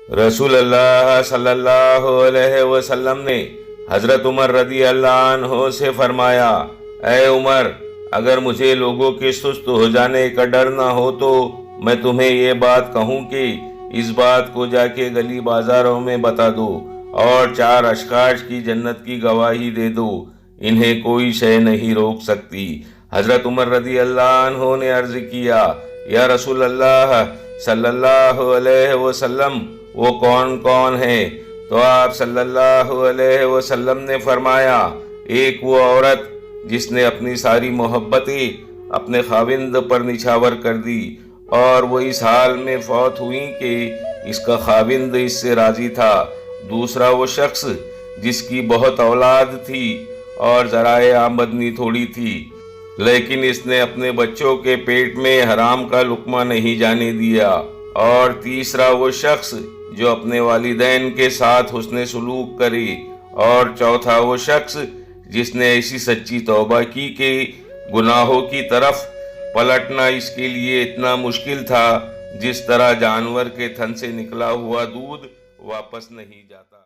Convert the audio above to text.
رسول اللہ صلی اللہ علیہ وسلم نے حضرت عمر رضی اللہ عنہ سے فرمایا، اے عمر، اگر مجھے لوگوں کے سست ہو جانے کا ڈر نہ ہو تو میں تمہیں یہ بات کہوں کہ اس بات کو جا کے گلی بازاروں میں بتا دو اور 4 اشخاص کی جنت کی گواہی دے دو، انہیں کوئی شے نہیں روک سکتی۔ حضرت عمر رضی اللہ عنہ نے عرض کیا، یا رسول اللہ صلی اللہ علیہ وسلم، وہ کون کون ہیں؟ تو آپ صلی اللہ علیہ وسلم نے فرمایا، ایک وہ عورت جس نے اپنی ساری محبتیں اپنے خاوند پر نچھاور کر دی اور وہ اس حال میں فوت ہوئی کہ اس کا خاوند اس سے راضی تھا۔ دوسرا وہ شخص جس کی بہت اولاد تھی اور ذرائع آمدنی تھوڑی تھی، لیکن اس نے اپنے بچوں کے پیٹ میں حرام کا لقمہ نہیں جانے دیا۔ اور تیسرا وہ شخص جو اپنے والدین کے ساتھ حسن سلوک کرے۔ اور چوتھا وہ شخص جس نے ایسی سچی توبہ کی کہ گناہوں کی طرف پلٹنا اس کے لیے اتنا مشکل تھا جس طرح جانور کے تھن سے نکلا ہوا دودھ واپس نہیں جاتا۔